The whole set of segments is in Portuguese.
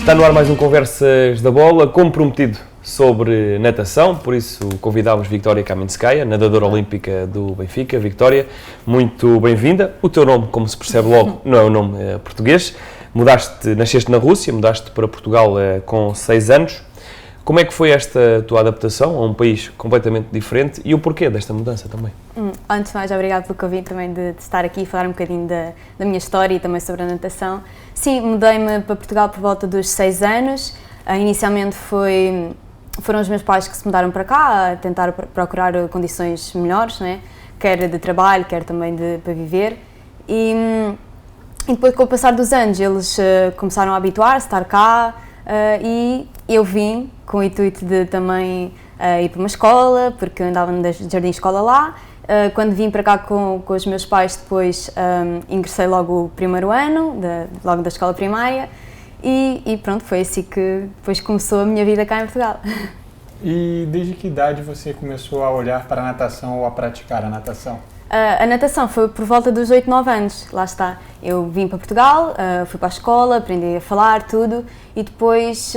Está no ar mais um Conversas da Bola, como prometido, sobre natação, por isso convidámos Victória Kaminskaya, nadadora olímpica do Benfica. Victória, muito bem-vinda. O teu nome, como se percebe logo, não é um nome português. Nasceste na Rússia, mudaste para Portugal com 6 anos. Como é que foi esta tua adaptação a um país completamente diferente e o porquê desta mudança também? Antes de mais, obrigado pelo convite também de estar aqui e falar um bocadinho da minha história e também sobre a natação. Sim, mudei-me para Portugal por volta dos 6 anos. Inicialmente foram os meus pais que se mudaram para cá a tentar procurar condições melhores, né? Quer de trabalho, quer também para viver. E depois, com o passar dos anos, eles começaram a habituar-se a estar cá e eu vim com o intuito de também ir para uma escola, porque eu andava no jardim de escola lá. Quando vim para cá com os meus pais, depois ingressei logo o primeiro ano, logo da escola primária, e pronto, foi assim que depois começou a minha vida cá em Portugal. E desde que idade você começou a olhar para a natação ou a praticar a natação? A natação foi por volta dos 8, 9 anos, lá está. Eu vim para Portugal, fui para a escola, aprendi a falar, tudo, e depois,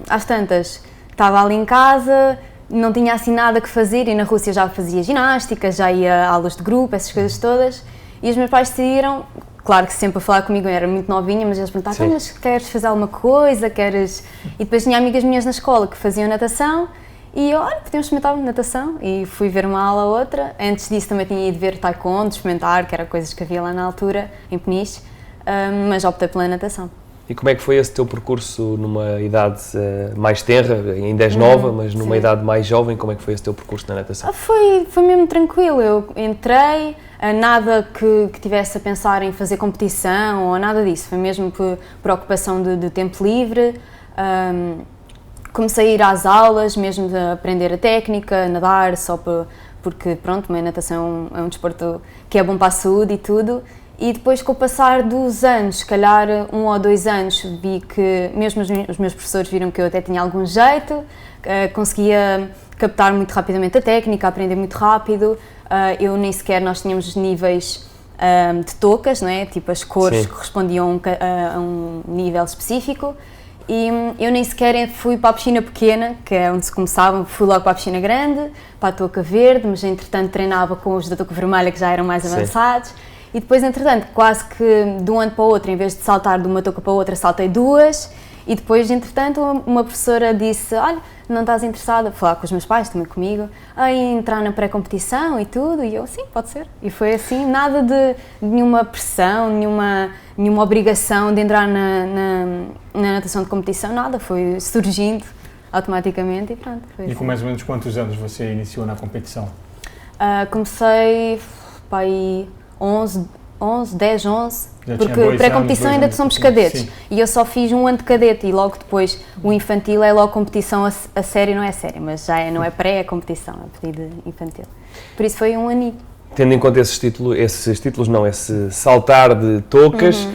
às tantas, estava ali em casa, não tinha assim nada que fazer, e na Rússia já fazia ginástica, já ia a aulas de grupo, essas coisas todas, e os meus pais decidiram, claro que sempre a falar comigo, eu era muito novinha, mas eles perguntavam, mas queres fazer alguma coisa, queres... E depois tinha amigas minhas na escola que faziam natação, e eu, olha, podíamos experimentar natação, e fui ver uma aula ou outra. Antes disso também tinha ido ver taekwondo, experimentar, que era coisas que havia lá na altura, em Peniche, mas optei pela natação. E como é que foi esse teu percurso numa idade mais tenra, ainda és nova, mas numa idade mais jovem, como é que foi esse teu percurso na natação? Foi mesmo tranquilo, eu entrei, nada que tivesse a pensar em fazer competição ou nada disso, foi mesmo por ocupação de tempo livre. Comecei a ir às aulas, mesmo de aprender a técnica, nadar, só porque, pronto, a natação é um desporto que é bom para a saúde e tudo. E depois, com o passar dos anos, se calhar 1 ou 2 anos, vi que mesmo os meus professores viram que eu até tinha algum jeito, conseguia captar muito rapidamente a técnica, aprender muito rápido. Nós tínhamos níveis de toucas, não é? Tipo, as cores correspondiam a um nível específico. E eu nem sequer fui para a piscina pequena, que é onde se começava, fui logo para a piscina grande, para a touca verde, mas entretanto treinava com os da touca vermelha que já eram mais avançados. E depois, entretanto, quase que de um ano para o outro, em vez de saltar de uma touca para a outra, saltei 2. E depois, entretanto, uma professora disse, olha, não estás interessada, falar com os meus pais, também comigo, em entrar na pré-competição e tudo? E eu, sim, pode ser. E foi assim, nada de nenhuma pressão, nenhuma obrigação de entrar na natação de competição, nada, foi surgindo automaticamente e pronto. Foi assim. E com mais ou menos quantos anos você iniciou na competição? Comecei para aí 10, 11, porque pré-competição ainda somos cadetes. Sim. E eu só fiz 1 ano de cadete e logo depois o infantil é logo competição a sério, não é sério, mas já não é pré-competição, é pedido infantil. Por isso foi 1 aninho. Tendo em conta esse saltar de toucas,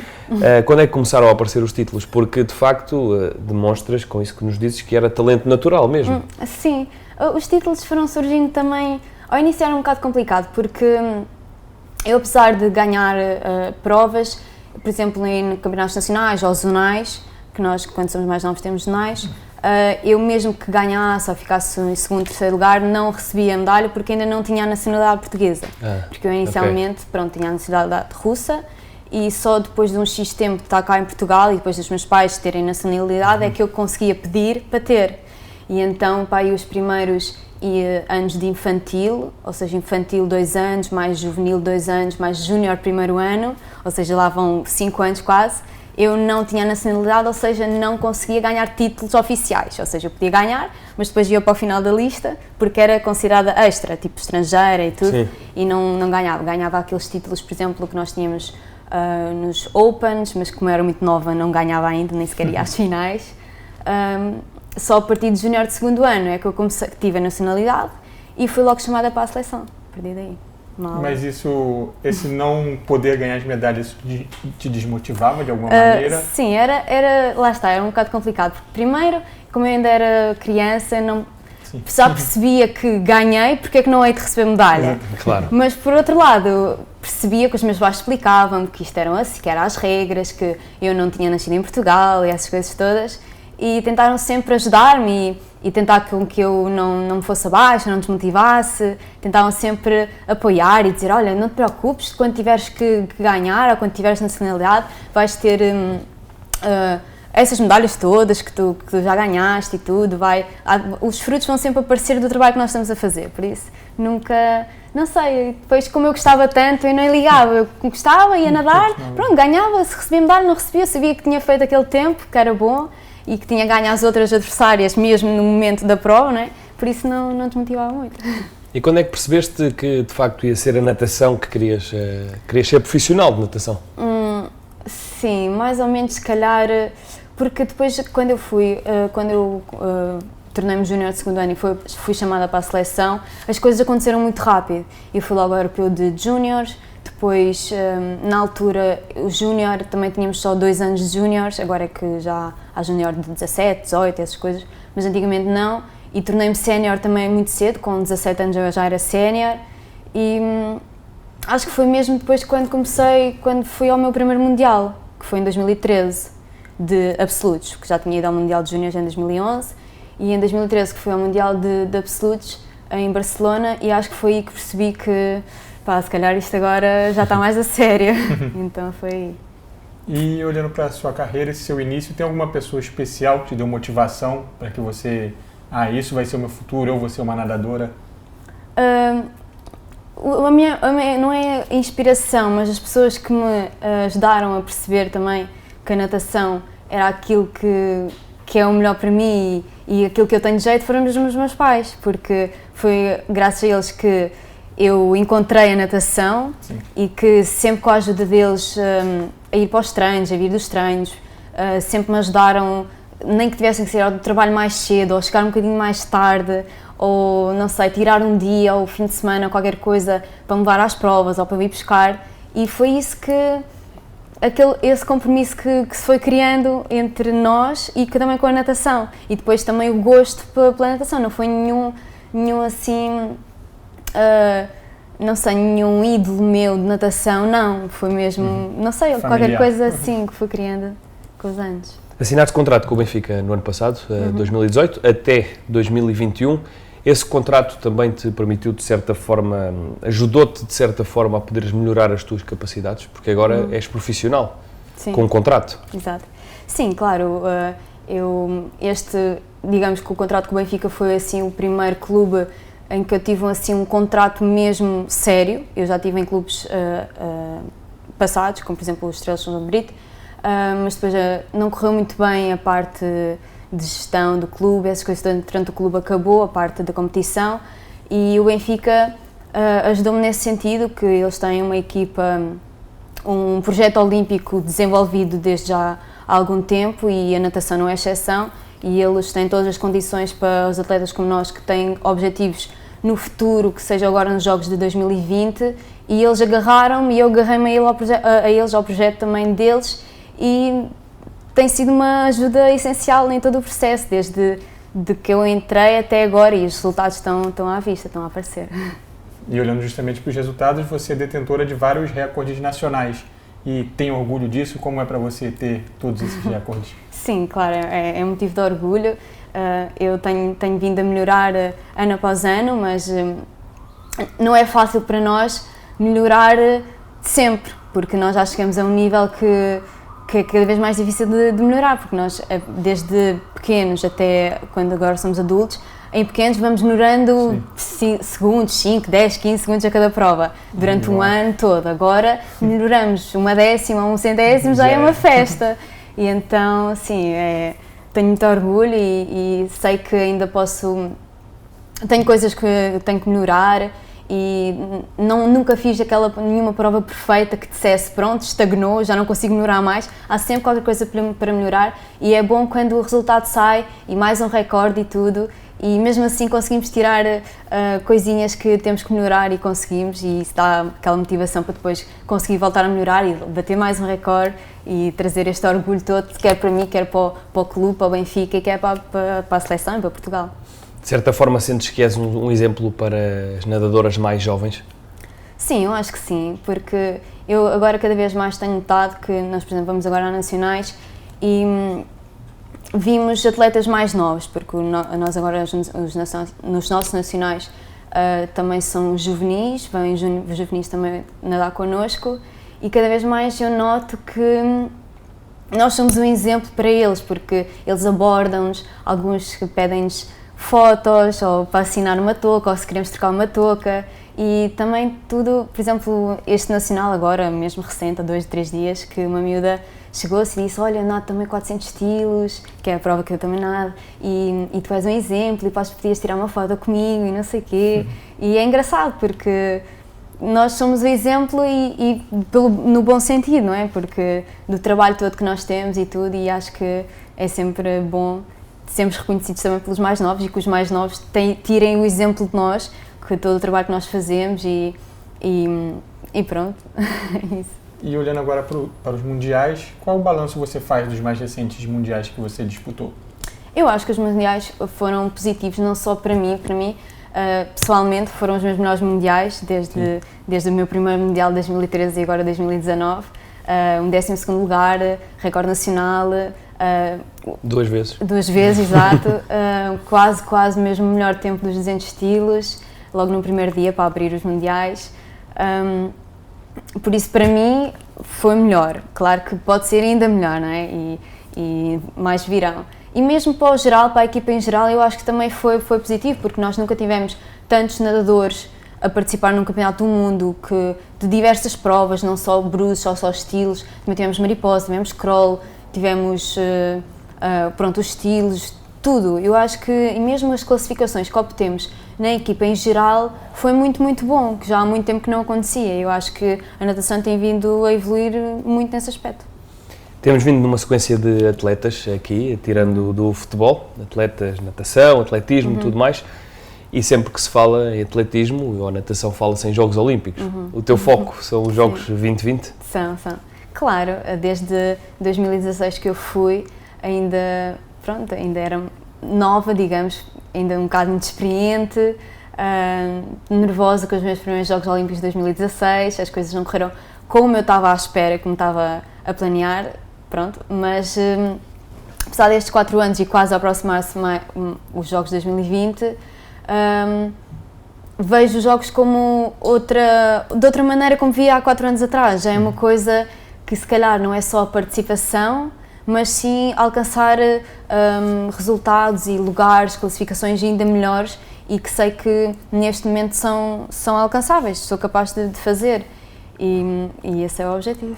quando é que começaram a aparecer os títulos? Porque, de facto, demonstras com isso que nos dizes que era talento natural mesmo. Sim, os títulos foram surgindo também, ao início era um bocado complicado, porque eu, apesar de ganhar provas, por exemplo, em campeonatos nacionais ou zonais, que nós, quando somos mais novos, temos zonais, eu mesmo que ganhasse ou ficasse em 2º, 3º lugar, não recebia a medalha porque ainda não tinha a nacionalidade portuguesa. Porque eu inicialmente, tinha a nacionalidade russa e só depois de um X tempo de estar cá em Portugal e depois dos meus pais terem nacionalidade é que eu conseguia pedir para ter. E então, aí os primeiros anos de infantil, ou seja, infantil 2 anos, mais juvenil 2 anos, mais júnior 1º ano, ou seja, lá vão 5 anos quase, eu não tinha nacionalidade, ou seja, não conseguia ganhar títulos oficiais, ou seja, eu podia ganhar, mas depois ia para o final da lista, porque era considerada extra, tipo estrangeira e tudo, e não ganhava aqueles títulos, por exemplo, que nós tínhamos nos Opens, mas como eu era muito nova não ganhava ainda, nem sequer ia às finais. Só a partir de júnior de 2º ano é que eu tive a nacionalidade e fui logo chamada para a seleção, a partir daí. Mas esse não poder ganhar as medalhas te desmotivava de alguma maneira? Sim, lá está, era um bocado complicado. Porque primeiro, como eu ainda era criança, já percebia que ganhei, porque é que não hei de receber medalha? Claro. Mas por outro lado, percebia que os meus pais explicavam que isto eram assim, que eram as regras, que eu não tinha nascido em Portugal e essas coisas todas. e tentaram sempre ajudar-me e tentar com que eu não me fosse abaixo, não desmotivasse, tentavam sempre apoiar e dizer, olha, não te preocupes, quando tiveres que ganhar ou quando tiveres nacionalidade vais ter essas medalhas todas que tu já ganhaste e tudo, os frutos vão sempre aparecer do trabalho que nós estamos a fazer, por isso nunca, não sei, depois como eu gostava tanto eu nem ligava, eu gostava, ia nadar, pronto, ganhava, se recebia medalha, não recebia, sabia que tinha feito aquele tempo, que era bom e que tinha ganho as outras adversárias mesmo no momento da prova, né? Por isso não desmotivava muito. E quando é que percebeste que de facto ia ser a natação que querias ser profissional de natação? Sim, mais ou menos se calhar, porque depois quando eu tornei-me júnior de segundo ano e fui chamada para a seleção, as coisas aconteceram muito rápido. Eu fui logo ao europeu de júniores, depois na altura o júnior também tínhamos só 2 anos de júniores, agora é que já há júnior de 17, 18, essas coisas, mas antigamente não, e tornei-me sénior também muito cedo, com 17 anos eu já era sénior, e acho que foi mesmo depois quando fui ao meu primeiro mundial, que foi em 2013, de absolutos, que já tinha ido ao mundial de júniores em 2011, e em 2013 que fui ao mundial de absolutos em Barcelona, e acho que foi aí que percebi que se calhar isto agora já está mais a sério, então foi aí. E olhando para a sua carreira, esse seu início, tem alguma pessoa especial que te deu motivação para que você, isso vai ser o meu futuro, eu vou ser uma nadadora? Não é inspiração, mas as pessoas que me ajudaram a perceber também que a natação era aquilo que é o melhor para mim e aquilo que eu tenho de jeito foram mesmo os meus pais, porque foi graças a eles que eu encontrei a natação. Sim. E que sempre com a ajuda deles a ir para os treinos, a vir dos treinos, sempre me ajudaram, nem que tivessem que sair do trabalho mais cedo ou chegar um bocadinho mais tarde, ou não sei, tirar um dia ou fim de semana ou qualquer coisa para me levar às provas ou para me ir buscar, e foi isso esse compromisso que se foi criando entre nós e que também com a natação, e depois também o gosto pela natação, não foi nenhum assim, não sei, nenhum ídolo meu de natação, não, foi mesmo, não sei, familiar. Qualquer coisa assim que fui criando com os anos. Assinaste contrato com o Benfica no ano passado, 2018, até 2021. Esse contrato também te permitiu, de certa forma, ajudou-te, de certa forma, a poderes melhorar as tuas capacidades, porque agora és profissional, sim, com um contrato. Exato. Sim, claro, digamos que o contrato com o Benfica foi assim o primeiro clube em que eu tive assim um contrato mesmo sério. Eu já estive em clubes passados, como por exemplo o Estrela de São Brito, mas depois não correu muito bem a parte de gestão do clube, essas coisas durante o clube acabou, a parte da competição, e o Benfica ajudou-me nesse sentido, que eles têm uma equipa, um projeto olímpico desenvolvido desde já há algum tempo, e a natação não é exceção, e eles têm todas as condições para os atletas como nós que têm objetivos no futuro, que seja agora nos Jogos de 2020, e eles agarraram-me e eu agarrei-me a eles, ao projeto também deles, e tem sido uma ajuda essencial em todo o processo, desde que eu entrei até agora, e os resultados estão à vista, estão a aparecer. E olhando justamente para os resultados, você é detentora de vários recordes nacionais. E tem orgulho disso? Como é para você ter todos esses recordes? Sim, claro, é motivo de orgulho. Eu tenho vindo a melhorar ano após ano, mas não é fácil para nós melhorar sempre, porque nós já chegamos a um nível que é cada vez mais difícil de melhorar, porque nós, desde pequenos até quando agora somos adultos, em pequenos vamos melhorando segundos, 5, 10, 15 segundos a cada prova, durante um ano todo. Agora melhoramos uma décima, um centésimo, já é uma festa. E então, sim, tenho muito orgulho e sei que ainda tenho coisas que tenho que melhorar, e nunca fiz nenhuma prova perfeita que dissesse pronto, estagnou, já não consigo melhorar mais. Há sempre qualquer coisa para melhorar, e é bom quando o resultado sai e mais um recorde e tudo, e mesmo assim conseguimos tirar coisinhas que temos que melhorar, e conseguimos, e isso dá aquela motivação para depois conseguir voltar a melhorar e bater mais um recorde e trazer este orgulho todo, quer para mim, quer para o clube, para o Benfica, e quer para a seleção e para Portugal. De certa forma, sentes que és um exemplo para as nadadoras mais jovens? Sim, eu acho que sim, porque eu agora cada vez mais tenho notado que nós, por exemplo, vamos agora a nacionais, e vimos atletas mais novos, porque nós agora, nos nossos nacionais, também são juvenis, vêm juvenis também nadar connosco, e cada vez mais eu noto que nós somos um exemplo para eles, porque eles abordam-nos, alguns pedem-nos fotos, ou para assinar uma touca, ou se queremos trocar uma touca, e também tudo, por exemplo, este nacional agora, mesmo recente, há 2 ou 3 dias, que uma miúda chegou-se e disse: olha, eu nado também 400 estilos, que é a prova que eu também nado, e tu és um exemplo, e podias tirar uma foto comigo, e não sei o quê, e é engraçado, porque nós somos o exemplo no bom sentido, não é? Porque do trabalho todo que nós temos e tudo, e acho que é sempre bom sermos reconhecidos também pelos mais novos, e que os mais novos tirem o exemplo de nós, que todo o trabalho que nós fazemos, e pronto, isso. E olhando agora para os mundiais, qual o balanço você faz dos mais recentes mundiais que você disputou? Eu acho que os mundiais foram positivos, não só para mim, pessoalmente foram os meus melhores mundiais, desde o meu primeiro mundial de 2013 e agora 2019, um 12º lugar, recorde nacional. 2 vezes. 2 vezes, exato, quase mesmo o melhor tempo dos 200 estilos, logo no primeiro dia para abrir os mundiais. Por isso, para mim, foi melhor. Claro que pode ser ainda melhor, não é? E mais virão. E mesmo para o geral, para a equipa em geral, eu acho que também foi positivo, porque nós nunca tivemos tantos nadadores a participar num campeonato do mundo, de diversas provas, não só bruços, só estilos, também tivemos mariposa, tivemos crawl, tivemos os estilos, tudo. Eu acho que, e mesmo as classificações que obtemos na equipa em geral, foi muito, muito bom, que já há muito tempo que não acontecia. Eu acho que a natação tem vindo a evoluir muito nesse aspecto. Temos vindo numa sequência de atletas aqui, tirando do futebol, atletas, natação, atletismo, tudo mais, e sempre que se fala em atletismo ou natação fala-se em Jogos Olímpicos. O teu foco são os Jogos 2020? São. Claro, desde 2016 que eu fui, ainda era nova, digamos, ainda um bocado inexperiente, nervosa com os meus primeiros Jogos Olímpicos de 2016, as coisas não correram como eu estava à espera, como estava a planear, mas apesar destes 4 anos e quase a aproximar-se os Jogos de 2020, vejo os Jogos como de outra maneira como via há 4 anos atrás. Já é uma coisa que se calhar não é só a participação, mas sim alcançar resultados e lugares, classificações ainda melhores, e que sei que neste momento são alcançáveis, sou capaz de fazer, e esse é o objetivo.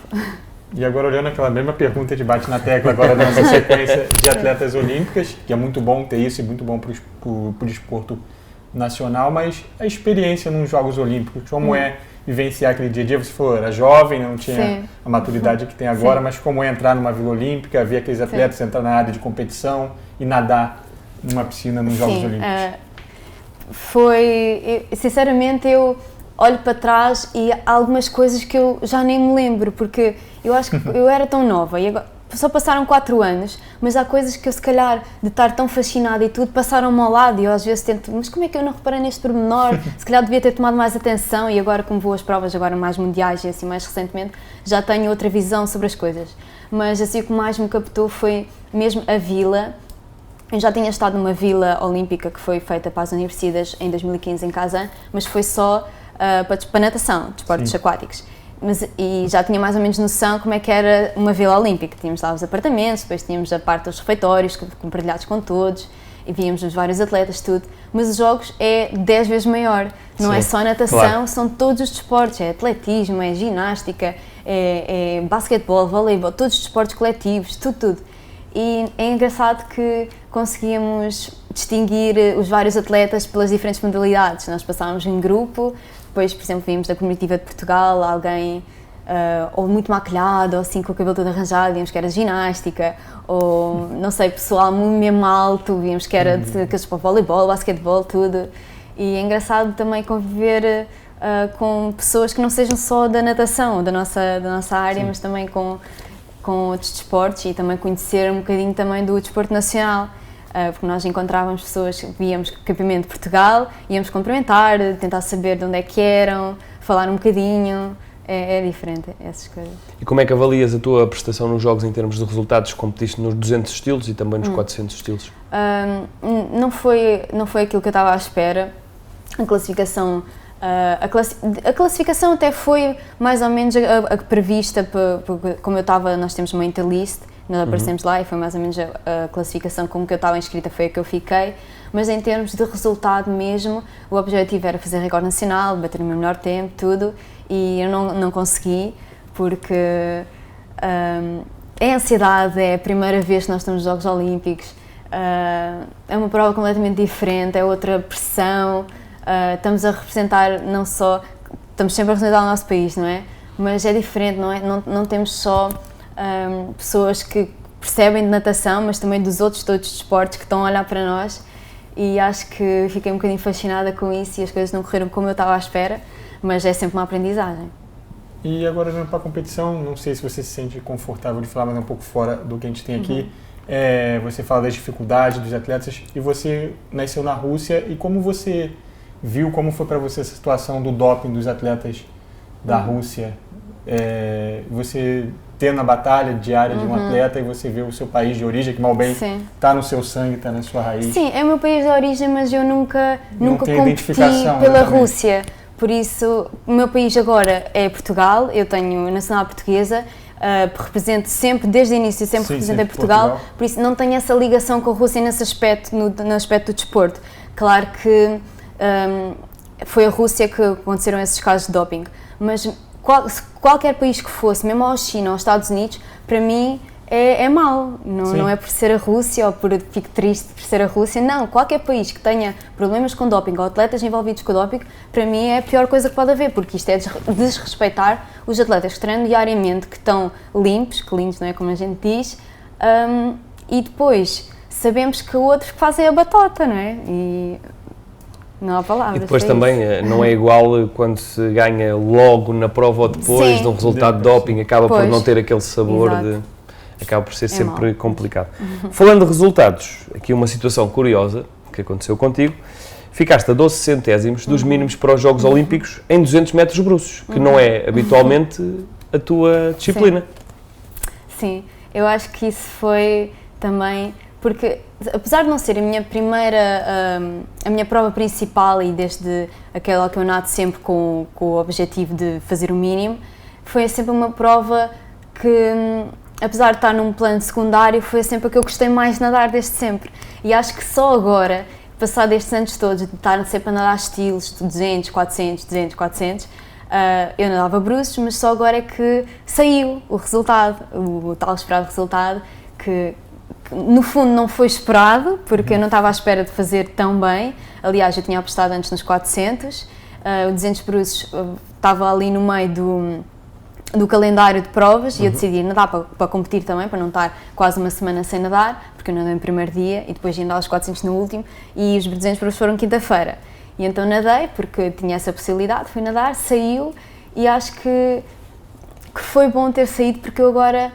E agora, olhando aquela mesma pergunta, a gente bate na tecla agora da nossa sequência de atletas olímpicas, que é muito bom ter isso e muito bom para o desporto nacional, mas a experiência nos Jogos Olímpicos, como é vivenciar aquele dia a dia? Você falou, era jovem, não tinha a maturidade que tem agora, mas como é entrar numa Vila Olímpica, ver aqueles atletas entrar na área de competição e nadar numa piscina nos Jogos Olímpicos? Sinceramente, eu olho para trás e há algumas coisas que eu já nem me lembro, porque eu acho que eu era tão nova e agora, só passaram 4 anos, mas há coisas que eu, se calhar, de estar tão fascinada e tudo, passaram-me ao lado, e eu às vezes tento, mas como é que eu não reparei neste pormenor? Se calhar devia ter tomado mais atenção, e agora, como vou às provas agora mais mundiais e assim mais recentemente, já tenho outra visão sobre as coisas. Mas assim, o que mais me captou foi mesmo a vila. Eu já tinha estado numa vila olímpica que foi feita para as universidades em 2015 em Kazan, mas foi só para natação, desportos aquáticos. E já tinha mais ou menos noção como é que era uma vila olímpica. Tínhamos lá os apartamentos, depois tínhamos a parte dos refeitórios, compartilhados com todos, e víamos os vários atletas, tudo. Mas os jogos é 10 vezes maior. Não é só natação, são todos os desportos. É atletismo, é ginástica, é basquetebol, voleibol, todos os desportos coletivos, tudo. E é engraçado que conseguíamos distinguir os vários atletas pelas diferentes modalidades. Nós passávamos em grupo, depois, por exemplo, vimos da Comitiva de Portugal alguém ou muito maquilhado, ou assim com o cabelo todo arranjado, víamos que era de ginástica, ou não sei, pessoal mesmo alto, víamos que era de voleibol, basquetebol, tudo. E é engraçado também conviver com pessoas que não sejam só da natação, da nossa área, mas também com outros desportos, e também conhecer um bocadinho também do desporto nacional, porque nós encontrávamos pessoas que víamos campeonato de Portugal, íamos cumprimentar, tentar saber de onde é que eram, falar um bocadinho, é diferente essas coisas. E como é que avalias a tua prestação nos jogos em termos de resultados? Competiste nos 200 estilos e também nos 400 estilos? Não foi aquilo que eu estava à espera. A classificação, a classificação até foi mais ou menos a prevista, como eu estava, nós temos uma interlist, nós aparecemos lá e foi mais ou menos a classificação como que eu estava inscrita, foi a que eu fiquei, mas em termos de resultado mesmo, o objetivo era fazer recorde nacional, bater o meu melhor tempo, tudo, e eu não consegui, porque é ansiedade, é a primeira vez que nós estamos nos Jogos Olímpicos, é uma prova completamente diferente, é outra pressão, estamos a representar não só, estamos sempre a representar o nosso país, não é? Mas é diferente, não é? Não temos só pessoas que percebem de natação, mas também dos outros todos os esportes que estão a olhar para nós, e acho que fiquei um bocadinho fascinada com isso e as coisas não correram como eu estava à espera, mas é sempre uma aprendizagem. E agora, olhando para a competição, não sei se você se sente confortável de falar, mas é um pouco fora do que a gente tem aqui. Você fala das dificuldades dos atletas e você nasceu na Rússia, e como você viu, como foi para você essa situação do doping dos atletas da Rússia? Você tendo a batalha diária de um atleta e você vê o seu país de origem, que mal bem está no seu sangue, está na sua raiz. Sim, é o meu país de origem, mas eu nunca competi pela Rússia. Por isso, o meu país agora é Portugal, eu tenho nacional portuguesa, represento sempre, desde o início, sempre representei Portugal, por isso não tenho essa ligação com a Rússia nesse aspecto, no aspecto do desporto. Claro que foi a Rússia que aconteceram esses casos de doping, mas qualquer país que fosse, mesmo a China ou aos Estados Unidos, para mim é mau, não é por ser a Rússia ou fico triste por ser a Rússia, não, qualquer país que tenha problemas com doping ou atletas envolvidos com doping, para mim é a pior coisa que pode haver, porque isto é desrespeitar os atletas que treinam diariamente, que estão limpos, que limpos não é como a gente diz, e depois sabemos que outros que fazem a batota, não é? E não há palavras. E depois também não é igual quando se ganha logo na prova ou depois de um resultado de doping, acaba por não ter aquele sabor acaba por ser sempre complicado. Falando de resultados, aqui uma situação curiosa que aconteceu contigo, ficaste a 12 centésimos dos mínimos para os Jogos Olímpicos em 200 metros brussos, que não é habitualmente a tua disciplina. Sim, eu acho que isso foi também, porque apesar de não ser a minha primeira, a minha prova principal e desde aquela que eu nado sempre com o objetivo de fazer o mínimo, foi sempre uma prova que, apesar de estar num plano secundário, foi sempre a que eu gostei mais de nadar desde sempre. E acho que só agora, passado estes anos todos, de estar sempre a nadar estilos de 200, 400, 200, 400, eu nadava bruços, mas só agora é que saiu o resultado, o tal esperado resultado, que no fundo não foi esperado, porque eu não estava à espera de fazer tão bem. Aliás, eu tinha apostado antes nos 400, o 200 bruços estava ali no meio do calendário de provas e eu decidi nadar para competir também, para não estar quase uma semana sem nadar, porque eu nadei no primeiro dia e depois ia andar aos 400 no último, e os 200 bruços foram quinta-feira. E então nadei, porque tinha essa possibilidade, fui nadar, saiu, e acho que foi bom ter saído, porque eu agora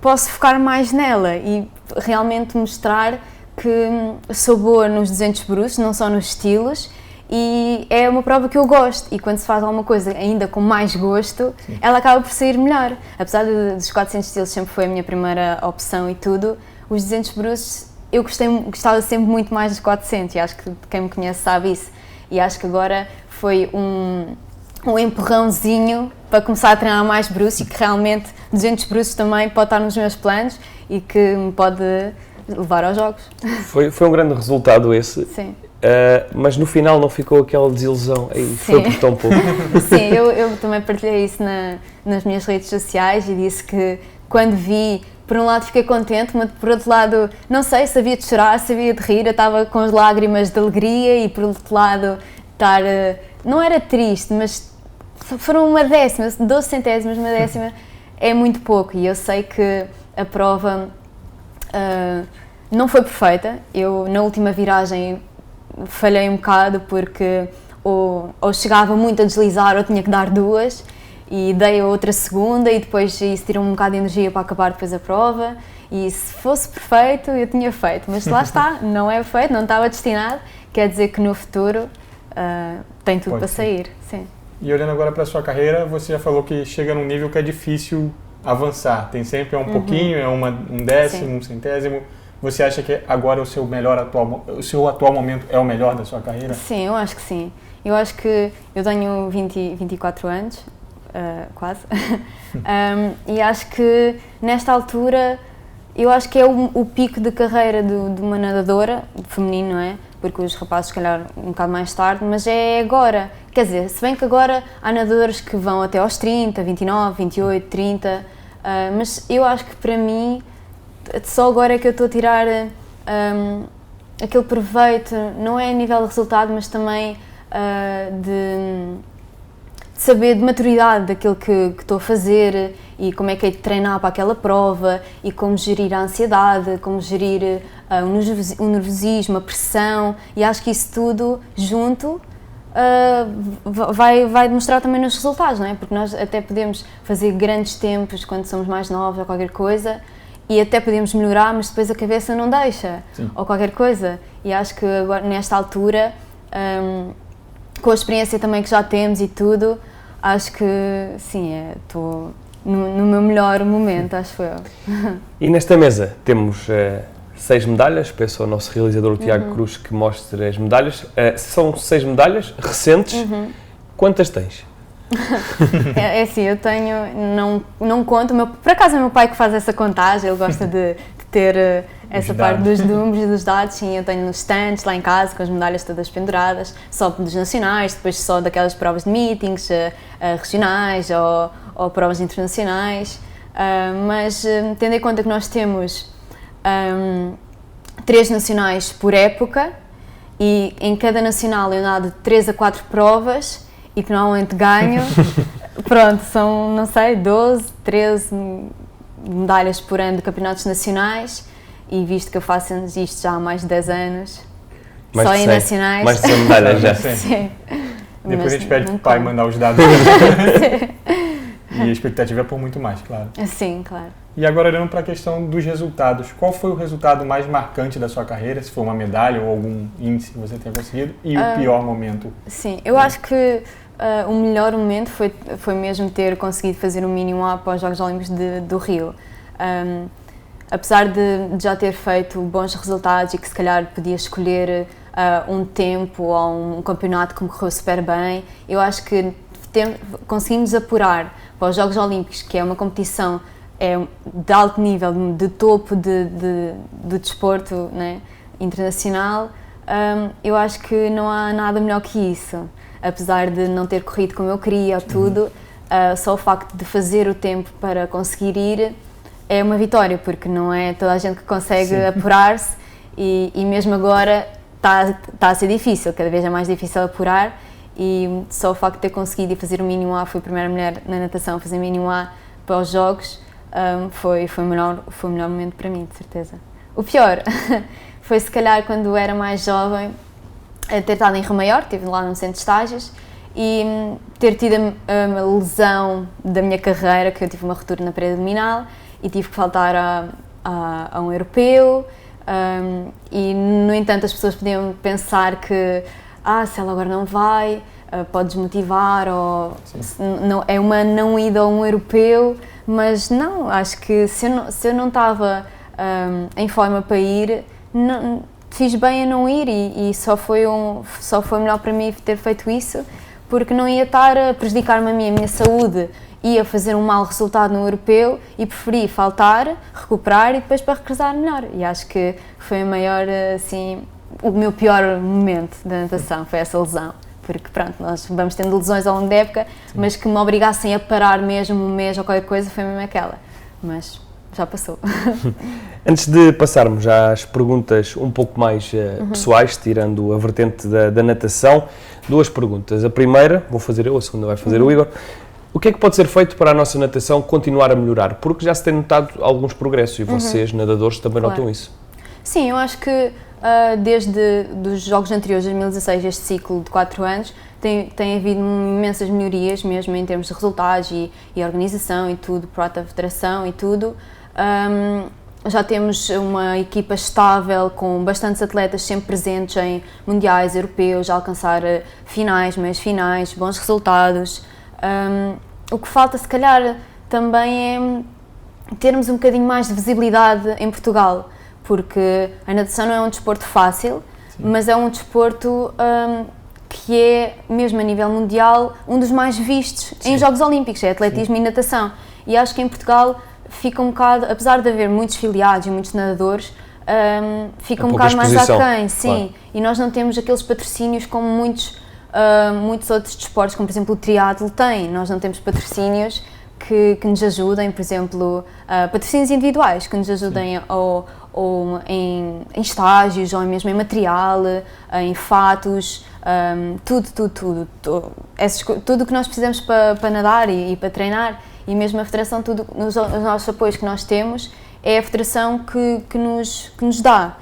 posso focar mais nela e realmente mostrar que sou boa nos 200 bruços, não só nos estilos, e é uma prova que eu gosto, e quando se faz alguma coisa ainda com mais gosto, ela acaba por sair melhor. Apesar dos 400 estilos sempre foi a minha primeira opção e tudo, os 200 bruços eu gostava sempre muito mais dos 400, e acho que quem me conhece sabe isso, e acho que agora foi um empurrãozinho para começar a treinar mais bruços, e que realmente 200 bruços também pode estar nos meus planos e que me pode levar aos Jogos. Foi um grande resultado esse. Sim. Mas no final não ficou aquela desilusão, foi por tão pouco. Sim, eu também partilhei isso nas minhas redes sociais e disse que quando vi, por um lado fiquei contente, mas por outro lado, não sei, sabia de chorar, sabia de rir, eu estava com as lágrimas de alegria, e por outro lado, não era triste, mas foram uma décima, 12 centésimos, uma décima, é muito pouco, e eu sei que a prova não foi perfeita. Eu na última viragem falhei um bocado, porque ou chegava muito a deslizar ou tinha que dar duas, e dei a outra segunda, e depois isso tirou um bocado de energia para acabar depois a prova, e se fosse perfeito eu tinha feito, mas lá está, não é perfeito, não estava destinado, quer dizer que no futuro tem tudo para sair. Sim. E olhando agora para a sua carreira, você já falou que chega num nível que é difícil avançar. Tem sempre um pouquinho, é um décimo, Sim. um centésimo. Você acha que agora o seu atual momento é o melhor da sua carreira? Sim, eu acho que sim. Eu acho que eu tenho 24 anos, quase, e acho que nesta altura, eu acho que é o pico de carreira de uma nadadora, feminino, não é? Porque os rapazes, se calhar, um bocado mais tarde, mas é agora. Quer dizer, se bem que agora há nadadoras que vão até aos 30, 29, 28, 30, mas eu acho que para mim, só agora é que eu estou a tirar aquele proveito, não é a nível de resultado, mas também de saber de maturidade daquilo que estou a fazer e como é que é de treinar para aquela prova e como gerir a ansiedade, como gerir o nervosismo, a pressão, e acho que isso tudo junto vai demonstrar também nos resultados, não é? Porque nós até podemos fazer grandes tempos quando somos mais novos ou qualquer coisa e até podemos melhorar, mas depois a cabeça não deixa, Sim. ou qualquer coisa, e acho que agora nesta altura, com a experiência também que já temos e tudo, acho que sim, estou no meu melhor momento, acho eu. E nesta mesa temos 6 medalhas, peço ao nosso realizador, o Tiago Cruz, que mostre as medalhas. São 6 medalhas recentes. Quantas tens? É assim, eu tenho, não conto, por acaso é o meu pai que faz essa contagem, ele gosta de ter essa parte dos números e dos dados. Sim, eu tenho nos estantes lá em casa com as medalhas todas penduradas, só dos nacionais, depois só daquelas provas de meetings regionais ou provas internacionais, mas tendo em conta que nós temos 3 nacionais por época e em cada nacional eu nado de 3 a 4 provas e que normalmente ganho, pronto, são, não sei, 12, 13 medalhas por ano de campeonatos nacionais, e visto que eu faço isto já há mais de 10 anos, só em nacionais. Mais de 100 medalhas já. Sim. Depois Mas a gente pede para o não pai conto. mandar os dados. E a expectativa é por muito mais, claro. Sim, claro. E agora olhando para a questão dos resultados, qual foi o resultado mais marcante da sua carreira? Se foi uma medalha ou algum índice que você tenha conseguido, e o pior momento? Sim, eu acho que o melhor momento foi mesmo ter conseguido fazer o mínimo A para os Jogos Olímpicos do Rio. Apesar de já ter feito bons resultados e que se calhar podia escolher um tempo ou um campeonato que me correu super bem, eu acho que conseguimos apurar para os Jogos Olímpicos, que é uma competição de alto nível, de topo do desporto, né, internacional. Eu acho que não há nada melhor que isso. Apesar de não ter corrido como eu queria, tudo, só o facto de fazer o tempo para conseguir ir é uma vitória, porque não é toda a gente que consegue apurar-se e mesmo agora está a ser difícil, cada vez é mais difícil apurar, e só o facto de ter conseguido fazer o mínimo A, fui a primeira mulher na natação a fazer o mínimo A para os Jogos, foi o melhor momento para mim, de certeza. O pior foi se calhar quando era mais jovem, ter estado em Rio Maior, estive lá num centro de estágios, e ter tido uma lesão da minha carreira, que eu tive uma ruptura na parede abdominal e tive que faltar a um europeu, e no entanto as pessoas podiam pensar que se ela agora não vai, pode desmotivar, ou não, é uma não ida a um europeu, mas não, acho que se eu não estava em forma para ir, não, fiz bem a não ir, e só foi melhor para mim ter feito isso, porque não ia estar a prejudicar-me a minha saúde, ia fazer um mau resultado no europeu e preferi faltar, recuperar e depois para regressar melhor. E acho que foi o meu pior momento da natação, foi essa lesão. Porque pronto, nós vamos tendo lesões ao longo da época, mas que me obrigassem a parar mesmo um mês ou qualquer coisa, foi mesmo aquela. Mas já passou. Antes de passarmos às perguntas um pouco mais pessoais, tirando a vertente da natação, 2 perguntas. A primeira, vou fazer eu, a segunda vai fazer o Igor. O que é que pode ser feito para a nossa natação continuar a melhorar? Porque já se tem notado alguns progressos e vocês, nadadores, também notam isso. Sim, eu acho que desde os Jogos anteriores, 2016, este ciclo de 4 anos, tem havido imensas melhorias, mesmo em termos de resultados e organização e tudo, própria federação e tudo. já temos uma equipa estável, com bastantes atletas sempre presentes em mundiais, europeus, a alcançar finais, meias finais, bons resultados. O que falta, se calhar, também é termos um bocadinho mais de visibilidade em Portugal, porque a natação não é um desporto fácil, mas é um desporto que é, mesmo a nível mundial, um dos mais vistos em Jogos Olímpicos, é atletismo e natação. E acho que em Portugal fica um bocado, apesar de haver muitos filiados e muitos nadadores, fica um bocado mais aquém, sim. Claro. E nós não temos aqueles patrocínios como muitos outros desportos, como por exemplo o triatlo tem. Nós não temos patrocínios que nos ajudem, por exemplo, patrocínios individuais, que nos ajudem ou em estágios, ou mesmo em material, em fatos, tudo o que nós precisamos para nadar e para treinar. E mesmo a Federação, os nossos apoios que nós temos, é a Federação que nos dá.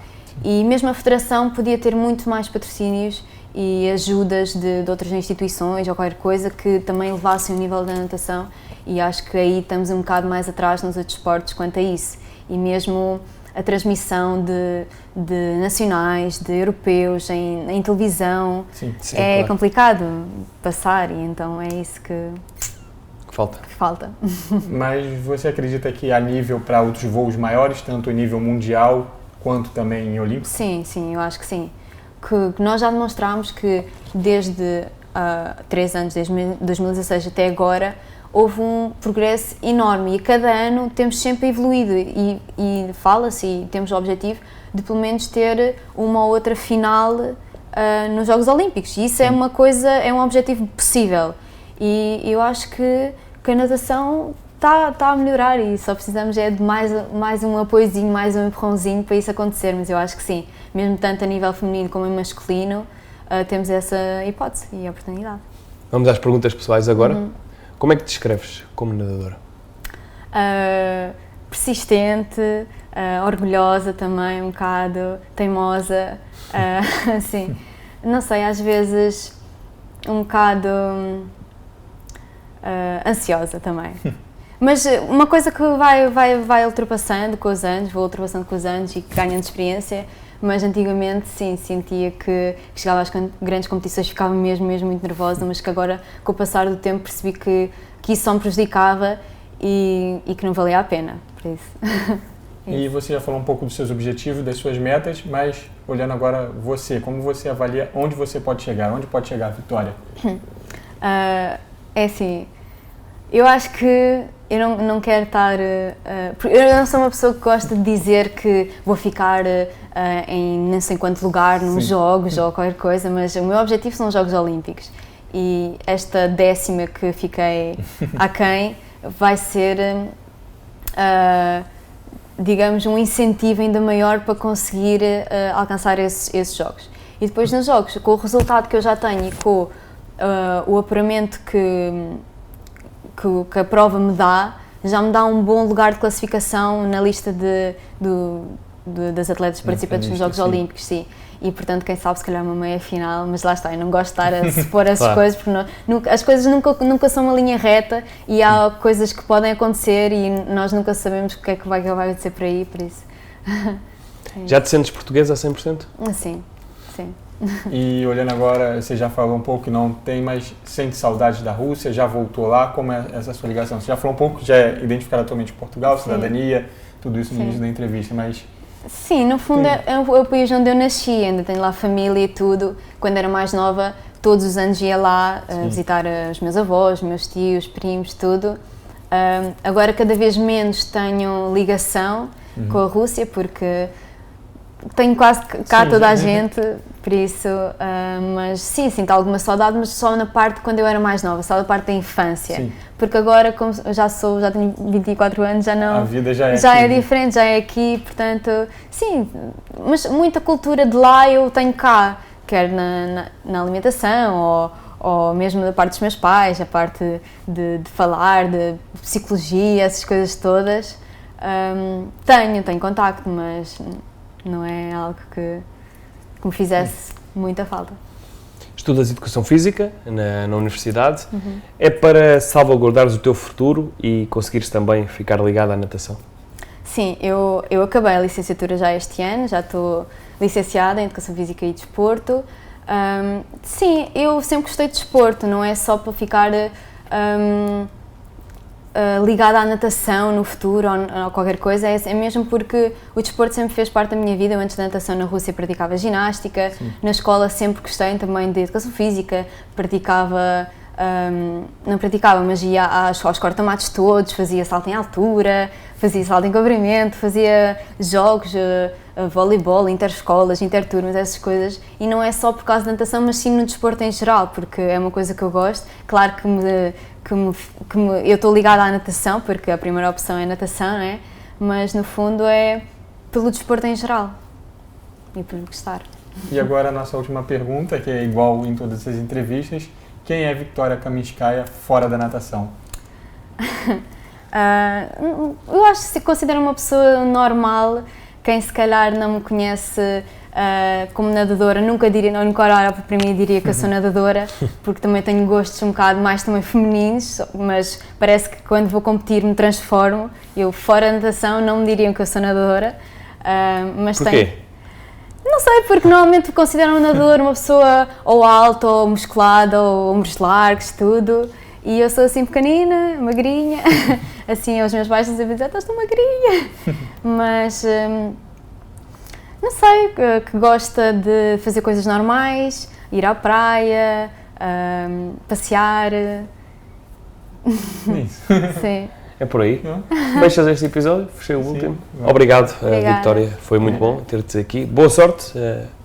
E mesmo a Federação podia ter muito mais patrocínios e ajudas de outras instituições ou qualquer coisa que também levassem o nível da natação, e acho que aí estamos um bocado mais atrás nos outros esportes quanto a isso. E mesmo a transmissão de nacionais, de europeus em televisão, sim, é claro. Complicado passar, e então é isso que falta. Mas você acredita que há nível para outros voos maiores, tanto em nível mundial quanto também em olímpico? Sim, eu acho que sim. Que nós já demonstramos que desde 3 anos, desde 2016 até agora, houve um progresso enorme, e cada ano temos sempre evoluído, e fala-se, e temos o objetivo de pelo menos ter uma ou outra final nos Jogos Olímpicos, e isso é uma coisa, é um objetivo possível, e eu acho que a natação está a melhorar, e só precisamos de mais um apoiozinho, mais um empurrãozinho para isso acontecer. Mas eu acho que sim, mesmo tanto a nível feminino como masculino, temos essa hipótese e oportunidade. Vamos às perguntas pessoais agora. Como é que te descreves como nadadora? Persistente, orgulhosa também, um bocado teimosa, assim, não sei, às vezes um bocado ansiosa também. Mas uma coisa que vai ultrapassando com os anos, vou ultrapassando com os anos e ganhando experiência, mas antigamente sim, sentia que chegava às grandes competições, ficava mesmo muito nervosa, mas que agora, com o passar do tempo, percebi que isso só me prejudicava e que não valia a pena, por isso. E você já falou um pouco dos seus objetivos, das suas metas, mas olhando agora você, como você avalia onde você pode chegar? Onde pode chegar a Vitória? É assim, eu acho que eu não quero estar... eu não sou uma pessoa que gosta de dizer que vou ficar em não sei quanto lugar nos Jogos ou qualquer coisa, mas o meu objetivo são os Jogos Olímpicos. E esta 10ª que fiquei aquém vai ser, digamos, um incentivo ainda maior para conseguir alcançar esses Jogos. E depois nos Jogos, com o resultado que eu já tenho e com o apuramento que a prova me dá, já me dá um bom lugar de classificação na lista das atletas participantes nos Jogos Olímpicos, sim. E portanto, quem sabe, se calhar uma meia final, mas lá está, eu não gosto de estar a supor essas coisas, porque as coisas nunca são uma linha reta, e há coisas que podem acontecer e nós nunca sabemos o que é que vai acontecer por aí, por isso. Já te sentes portuguesa a 100%? Sim. E olhando agora, você já falou um pouco que não tem, mas sente saudade da Rússia, já voltou lá, como é essa sua ligação? Você já falou um pouco, já é identificado atualmente em Portugal, cidadania, tudo isso no início da entrevista, mas... Sim, no fundo é o país onde eu nasci, ainda tenho lá família e tudo. Quando era mais nova, todos os anos ia lá visitar os meus avós, meus tios, primos, tudo. Agora cada vez menos tenho ligação com a Rússia, porque tenho quase cá toda a gente, por isso, mas sim, sinto alguma saudade, mas só na parte quando eu era mais nova, só na parte da infância. Porque agora, como já tenho 24 anos, já não... A vida já é aqui, diferente, já é aqui, portanto, sim, mas muita cultura de lá eu tenho cá, quer na alimentação ou mesmo da parte dos meus pais, a parte de falar, de psicologia, essas coisas todas. Tenho contacto, mas não é algo que me fizesse muita falta. Estudas Educação Física na Universidade. É para salvaguardares o teu futuro e conseguires também ficar ligado à natação? Sim, eu acabei a licenciatura já este ano, já estou licenciada em Educação Física e Desporto. Sim, eu sempre gostei de desporto, não é só para ficar ligada à natação no futuro ou qualquer coisa, é mesmo porque o desporto sempre fez parte da minha vida. Eu antes da natação na Rússia praticava ginástica, na escola sempre gostei também de Educação Física, não praticava, mas ia aos corta-matos todos, fazia salto em altura, fazia salto em comprimento, fazia jogos, voleibol, interescolas, interturmas, essas coisas, e não é só por causa da natação, mas sim no desporto em geral, porque é uma coisa que eu gosto. Claro que eu estou ligada à natação, porque a primeira opção é natação, não é? Mas no fundo é pelo desporto em geral e por gostar. E agora a nossa última pergunta, que é igual em todas as entrevistas: quem é Victoria Kaminskaya fora da natação? Eu acho que se considero uma pessoa normal. Quem se calhar não me conhece como nadadora, nunca olhar para mim e diria que eu sou nadadora, porque também tenho gostos um bocado mais também femininos, mas parece que quando vou competir me transformo. Eu fora da natação não me diriam que eu sou nadadora. Mas porquê? Não sei, porque normalmente consideram um nadador uma pessoa ou alta, ou musculada, ou ombros largos, tudo. E eu sou assim pequenina, magrinha, assim os meus pais dizem, estás tão magrinha. Mas, não sei, que gosta de fazer coisas normais, ir à praia, passear. Isso. Sim. É por aí. Fechas este episódio, fechei o último. Obrigado, Victoria, foi muito bom ter-te aqui. Boa sorte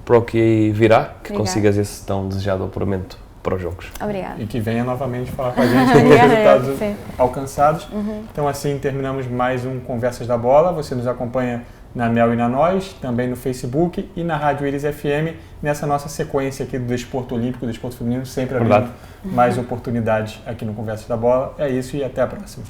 para o que aí virá, que consigas esse tão desejado apuramento para os jogos. Obrigada. E que venha novamente falar com a gente sobre os resultados alcançados. Então assim terminamos mais um Conversas da Bola. Você nos acompanha na Mel e na Nós, também no Facebook e na Rádio Iris FM, nessa nossa sequência aqui do desporto olímpico, do desporto feminino, sempre abrindo mais oportunidades aqui no Conversas da Bola. É isso e até a próxima.